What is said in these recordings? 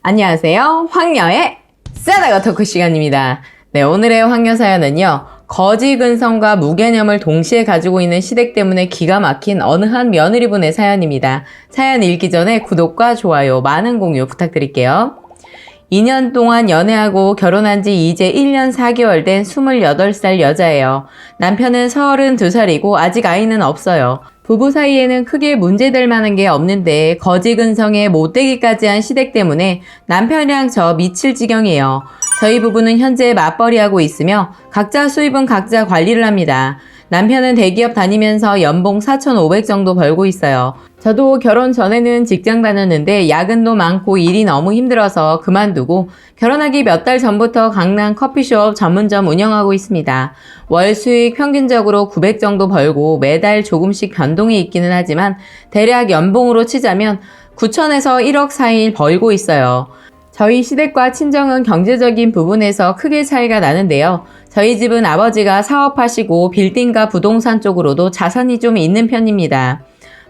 안녕하세요. 황녀의 싸다가 토크 시간입니다. 네, 오늘의 황녀 사연은요. 거지 근성과 무개념을 동시에 가지고 있는 시댁 때문에 기가 막힌 어느 한 며느리분의 사연입니다. 사연 읽기 전에 구독과 좋아요, 많은 공유 부탁드릴게요. 2년 동안 연애하고 결혼한 지 이제 1년 4개월 된 28살 여자예요. 남편은 32살이고 아직 아이는 없어요. 부부 사이에는 크게 문제될 만한 게 없는데 거지 근성에 못되기까지 한 시댁 때문에 남편이랑 저 미칠 지경이에요. 저희 부부는 현재 맞벌이하고 있으며 각자 수입은 각자 관리를 합니다. 남편은 대기업 다니면서 연봉 4,500 정도 벌고 있어요. 저도 결혼 전에는 직장 다녔는데 야근도 많고 일이 너무 힘들어서 그만두고 결혼하기 몇 달 전부터 강남 커피숍 전문점 운영하고 있습니다. 월 수익 평균적으로 900 정도 벌고 매달 조금씩 변동이 있기는 하지만 대략 연봉으로 치자면 9천에서 1억 사이 벌고 있어요. 저희 시댁과 친정은 경제적인 부분에서 크게 차이가 나는데요. 저희 집은 아버지가 사업하시고 빌딩과 부동산 쪽으로도 자산이 좀 있는 편입니다.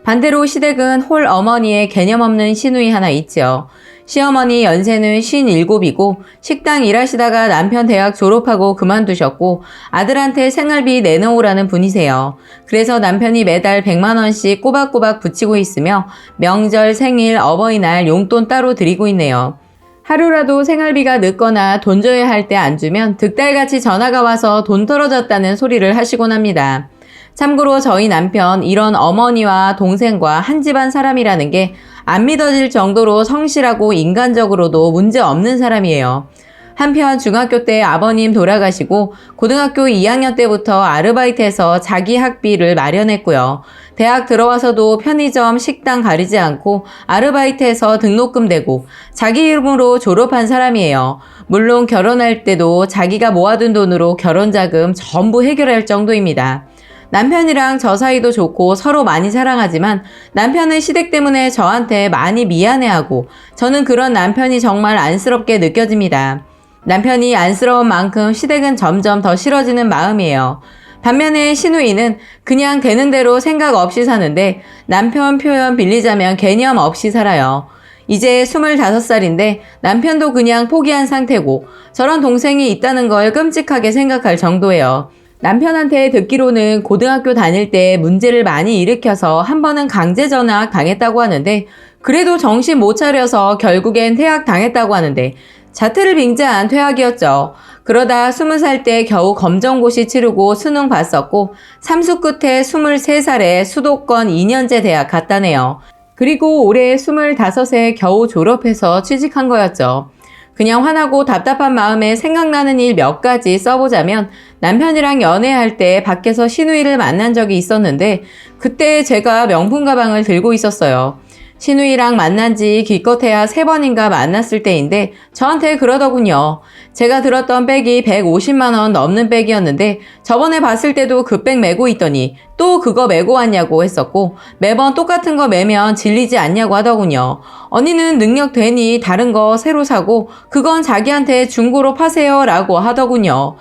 반대로 시댁은 홀 어머니의 개념 없는 시누이 하나 있죠. 시어머니 연세는 57이고 식당 일하시다가 남편 대학 졸업하고 그만두셨고 아들한테 생활비 내놓으라는 분이세요. 그래서 남편이 매달 100만 원씩 꼬박꼬박 붙이고 있으며 명절, 생일, 어버이날 용돈 따로 드리고 있네요. 하루라도 생활비가 늦거나 돈 줘야 할 때 안 주면 득달같이 전화가 와서 돈 떨어졌다는 소리를 하시곤 합니다. 참고로 저희 남편 이런 어머니와 동생과 한 집안 사람이라는 게 안 믿어질 정도로 성실하고 인간적으로도 문제 없는 사람이에요. 한편 중학교 때 아버님 돌아가시고 고등학교 2학년 때부터 아르바이트해서 자기 학비를 마련했고요. 대학 들어와서도 편의점, 식당 가리지 않고 아르바이트해서 등록금 대고 자기 이름으로 졸업한 사람이에요. 물론 결혼할 때도 자기가 모아둔 돈으로 결혼자금 전부 해결할 정도입니다. 남편이랑 저 사이도 좋고 서로 많이 사랑하지만 남편은 시댁 때문에 저한테 많이 미안해하고 저는 그런 남편이 정말 안쓰럽게 느껴집니다. 남편이 안쓰러운 만큼 시댁은 점점 더 싫어지는 마음이에요. 반면에 시누이는 그냥 되는 대로 생각 없이 사는데 남편 표현 빌리자면 개념 없이 살아요. 이제 25살인데 남편도 그냥 포기한 상태고 저런 동생이 있다는 걸 끔찍하게 생각할 정도예요. 남편한테 듣기로는 고등학교 다닐 때 문제를 많이 일으켜서 한 번은 강제 전학 당했다고 하는데 그래도 정신 못 차려서 결국엔 퇴학 당했다고 하는데 자퇴를 빙자한 퇴학이었죠. 그러다 20살 때 겨우 검정고시 치르고 수능 봤었고 삼수 끝에 23살에 수도권 2년제 대학 갔다네요. 그리고 올해 25세 겨우 졸업해서 취직한 거였죠. 그냥 화나고 답답한 마음에 생각나는 일 몇 가지 써보자면 남편이랑 연애할 때 밖에서 시누이를 만난 적이 있었는데 그때 제가 명품 가방을 들고 있었어요. 시누이랑 만난 지 기껏해야 3번인가 만났을 때인데 저한테 그러더군요. 제가 들었던 백이 150만 원 넘는 백이었는데 저번에 봤을 때도 그 백 메고 있더니 또 그거 메고 왔냐고 했었고 매번 똑같은 거 메면 질리지 않냐고 하더군요. 언니는 능력 되니 다른 거 새로 사고 그건 자기한테 중고로 파세요 라고 하더군요.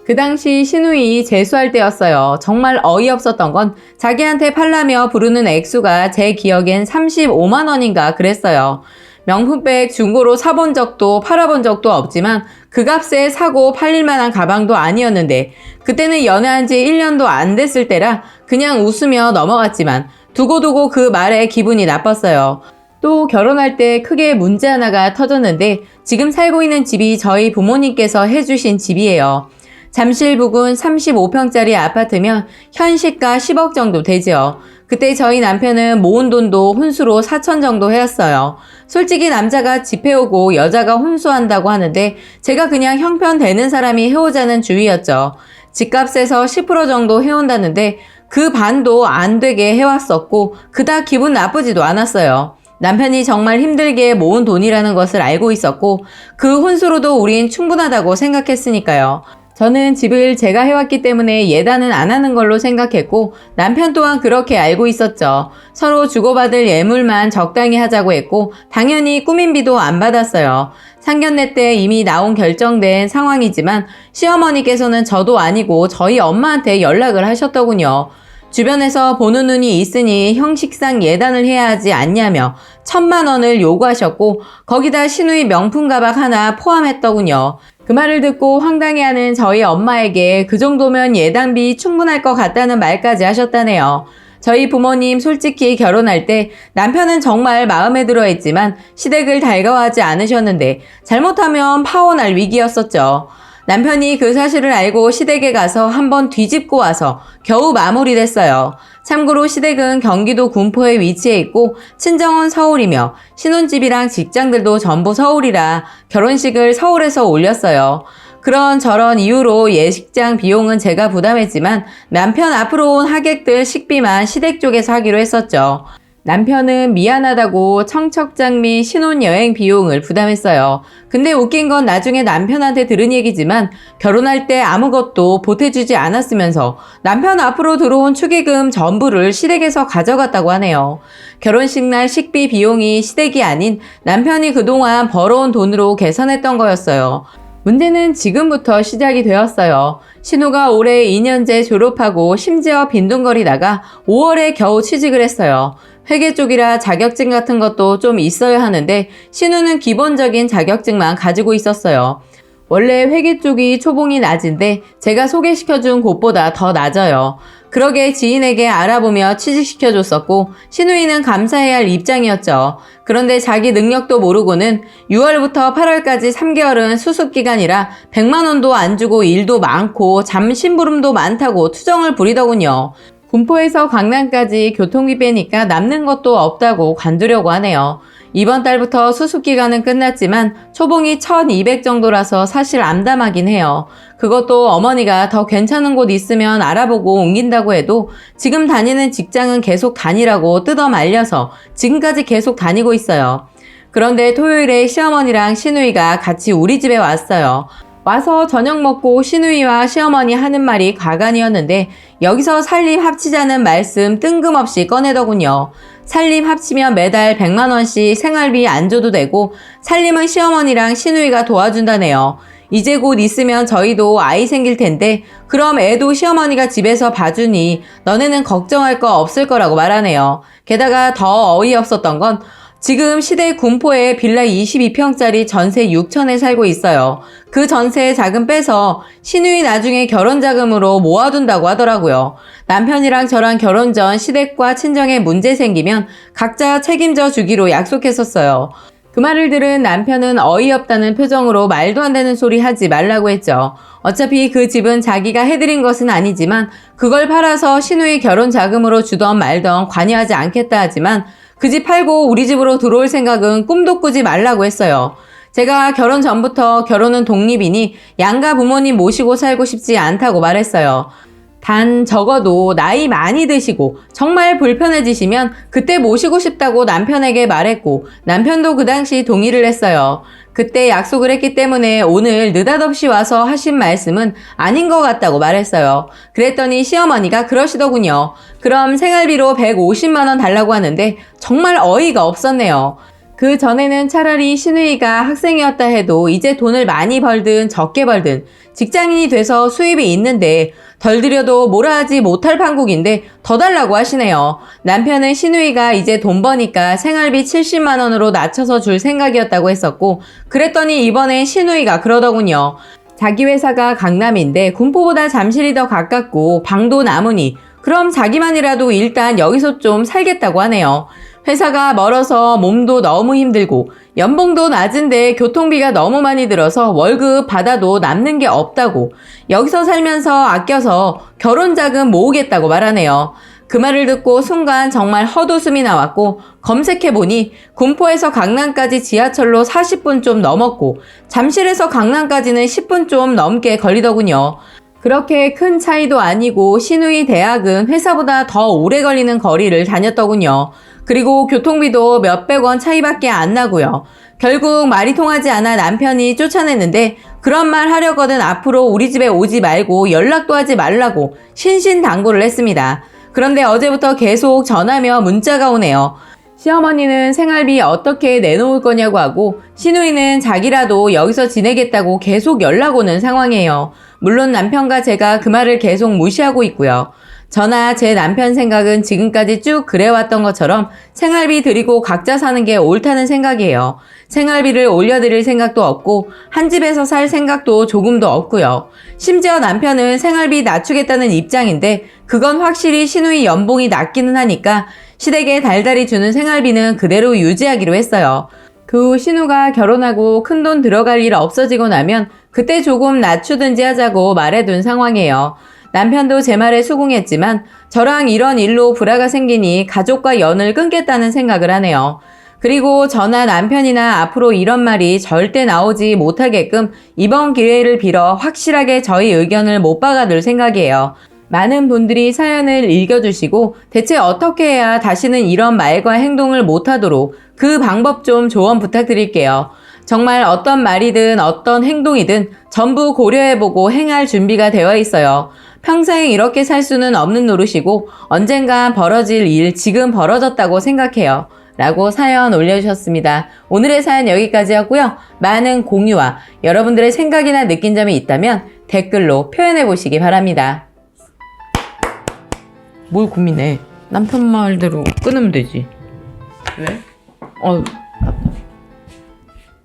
그 당시 시누이 재수할 때였어요. 정말 어이없었던 건 자기한테 팔라며 부르는 액수가 제 기억엔 35만 원인가 그랬어요. 명품백 중고로 사본 적도 팔아본 적도 없지만 그 값에 사고 팔릴 만한 가방도 아니었는데 그때는 연애한 지 1년도 안 됐을 때라 그냥 웃으며 넘어갔지만 두고두고 그 말에 기분이 나빴어요. 또 결혼할 때 크게 문제 하나가 터졌는데 지금 살고 있는 집이 저희 부모님께서 해주신 집이에요. 잠실 부근 35평짜리 아파트면 현시가 10억 정도 되죠. 그때 저희 남편은 모은 돈도 혼수로 4천 정도 해왔어요. 솔직히 남자가 집 해오고 여자가 혼수한다고 하는데 제가 그냥 형편되는 사람이 해오자는 주의였죠. 집값에서 10% 정도 해온다는데 그 반도 안 되게 해왔었고 그닥 기분 나쁘지도 않았어요. 남편이 정말 힘들게 모은 돈이라는 것을 알고 있었고 그 혼수로도 우린 충분하다고 생각했으니까요. 저는 집을 제가 해왔기 때문에 예단은 안 하는 걸로 생각했고 남편 또한 그렇게 알고 있었죠. 서로 주고받을 예물만 적당히 하자고 했고 당연히 꾸민비도 안 받았어요. 상견례 때 이미 나온 결정된 상황이지만 시어머니께서는 저도 아니고 저희 엄마한테 연락을 하셨더군요. 주변에서 보는 눈이 있으니 형식상 예단을 해야 하지 않냐며 1,000만 원을 요구하셨고 거기다 시누이 명품 가방 하나 포함했더군요. 그 말을 듣고 황당해하는 저희 엄마에게 그 정도면 예단비 충분할 것 같다는 말까지 하셨다네요. 저희 부모님 솔직히 결혼할 때 남편은 정말 마음에 들어 했지만 시댁을 달가워하지 않으셨는데 잘못하면 파혼할 위기였었죠. 남편이 그 사실을 알고 시댁에 가서 한번 뒤집고 와서 겨우 마무리됐어요. 참고로 시댁은 경기도 군포에 위치해 있고 친정은 서울이며 신혼집이랑 직장들도 전부 서울이라 결혼식을 서울에서 올렸어요. 그런 저런 이유로 예식장 비용은 제가 부담했지만 남편 앞으로 온 하객들 식비만 시댁 쪽에서 하기로 했었죠. 남편은 미안하다고 청첩장 및 신혼여행 비용을 부담했어요. 근데 웃긴 건 나중에 남편한테 들은 얘기지만 결혼할 때 아무것도 보태주지 않았으면서 남편 앞으로 들어온 축의금 전부를 시댁에서 가져갔다고 하네요. 결혼식 날 식비 비용이 시댁이 아닌 남편이 그동안 벌어온 돈으로 계산했던 거였어요. 문제는 지금부터 시작이 되었어요. 신우가 올해 2년제 졸업하고 심지어 빈둥거리다가 5월에 겨우 취직을 했어요. 회계 쪽이라 자격증 같은 것도 좀 있어야 하는데 신우는 기본적인 자격증만 가지고 있었어요. 원래 회계 쪽이 초봉이 낮은데 제가 소개시켜준 곳보다 더 낮아요. 그러게 지인에게 알아보며 취직시켜줬었고 신우이는 감사해야 할 입장이었죠. 그런데 자기 능력도 모르고는 6월부터 8월까지 3개월은 수습기간이라 100만 원도 안 주고 일도 많고 잠심부름도 많다고 투정을 부리더군요. 군포에서 강남까지 교통비 빼니까 남는 것도 없다고 관두려고 하네요. 이번 달부터 수습기간은 끝났지만 초봉이 1,200 정도라서 사실 암담하긴 해요. 그것도 어머니가 더 괜찮은 곳 있으면 알아보고 옮긴다고 해도 지금 다니는 직장은 계속 다니라고 뜯어 말려서 지금까지 계속 다니고 있어요. 그런데 토요일에 시어머니랑 시누이가 같이 우리 집에 왔어요. 와서 저녁 먹고 시누이와 시어머니 하는 말이 가관이었는데 여기서 살림 합치자는 말씀 뜬금없이 꺼내더군요. 살림 합치면 매달 100만 원씩 생활비 안 줘도 되고 살림은 시어머니랑 시누이가 도와준다네요. 이제 곧 있으면 저희도 아이 생길 텐데 그럼 애도 시어머니가 집에서 봐주니 너네는 걱정할 거 없을 거라고 말하네요. 게다가 더 어이없었던 건 지금 시댁 군포에 빌라 22평짜리 전세 6천에 살고 있어요. 그 전세 자금 빼서 시누이 나중에 결혼 자금으로 모아둔다고 하더라고요. 남편이랑 저랑 결혼 전 시댁과 친정에 문제 생기면 각자 책임져 주기로 약속했었어요. 그 말을 들은 남편은 어이없다는 표정으로 말도 안 되는 소리 하지 말라고 했죠. 어차피 그 집은 자기가 해드린 것은 아니지만 그걸 팔아서 시누이 결혼 자금으로 주던 말던 관여하지 않겠다 하지만 그 집 팔고 우리 집으로 들어올 생각은 꿈도 꾸지 말라고 했어요. 제가 결혼 전부터 결혼은 독립이니 양가 부모님 모시고 살고 싶지 않다고 말했어요. 단 적어도 나이 많이 드시고 정말 불편해지시면 그때 모시고 싶다고 남편에게 말했고 남편도 그 당시 동의를 했어요. 그때 약속을 했기 때문에 오늘 느닷없이 와서 하신 말씀은 아닌 것 같다고 말했어요. 그랬더니 시어머니가 그러시더군요. 그럼 생활비로 150만 원 달라고 하는데 정말 어이가 없었네요. 그 전에는 차라리 시누이가 학생이었다 해도 이제 돈을 많이 벌든 적게 벌든 직장인이 돼서 수입이 있는데 덜 들여도 뭐라 하지 못할 판국인데 더 달라고 하시네요. 남편은 시누이가 이제 돈 버니까 생활비 70만 원으로 낮춰서 줄 생각이었다고 했었고 그랬더니 이번엔 시누이가 그러더군요. 자기 회사가 강남인데 군포보다 잠실이 더 가깝고 방도 남으니 그럼 자기만이라도 일단 여기서 좀 살겠다고 하네요. 회사가 멀어서 몸도 너무 힘들고 연봉도 낮은데 교통비가 너무 많이 들어서 월급 받아도 남는 게 없다고 여기서 살면서 아껴서 결혼자금 모으겠다고 말하네요. 그 말을 듣고 순간 정말 헛웃음이 나왔고 검색해보니 군포에서 강남까지 지하철로 40분 좀 넘었고 잠실에서 강남까지는 10분 좀 넘게 걸리더군요. 그렇게 큰 차이도 아니고 시누이 대학은 회사보다 더 오래 걸리는 거리를 다녔더군요. 그리고 교통비도 몇백 원 차이밖에 안 나고요. 결국 말이 통하지 않아 남편이 쫓아냈는데 그런 말 하려거든 앞으로 우리 집에 오지 말고 연락도 하지 말라고 신신당부를 했습니다. 그런데 어제부터 계속 전화며 문자가 오네요. 시어머니는 생활비 어떻게 내놓을 거냐고 하고 시누이는 자기라도 여기서 지내겠다고 계속 연락 오는 상황이에요. 물론 남편과 제가 그 말을 계속 무시하고 있고요. 저나 제 남편 생각은 지금까지 쭉 그래왔던 것처럼 생활비 드리고 각자 사는 게 옳다는 생각이에요. 생활비를 올려드릴 생각도 없고 한 집에서 살 생각도 조금도 없고요. 심지어 남편은 생활비 낮추겠다는 입장인데 그건 확실히 시누이 연봉이 낮기는 하니까 시댁에 달달이 주는 생활비는 그대로 유지하기로 했어요. 그 후 신우가 결혼하고 큰돈 들어갈 일 없어지고 나면 그때 조금 낮추든지 하자고 말해둔 상황이에요. 남편도 제 말에 수긍했지만 저랑 이런 일로 불화가 생기니 가족과 연을 끊겠다는 생각을 하네요. 그리고 저나 남편이나 앞으로 이런 말이 절대 나오지 못하게끔 이번 기회를 빌어 확실하게 저희 의견을 못 박아둘 생각이에요. 많은 분들이 사연을 읽어주시고 대체 어떻게 해야 다시는 이런 말과 행동을 못하도록 그 방법 좀 조언 부탁드릴게요. 정말 어떤 말이든 어떤 행동이든 전부 고려해보고 행할 준비가 되어 있어요. 평생 이렇게 살 수는 없는 노릇이고 언젠가 벌어질 일 지금 벌어졌다고 생각해요. 라고 사연 올려주셨습니다. 오늘의 사연 여기까지였고요. 많은 공유와 여러분들의 생각이나 느낀 점이 있다면 댓글로 표현해 보시기 바랍니다. 뭘 고민해? 남편 말대로 끊으면 되지. 왜? 어,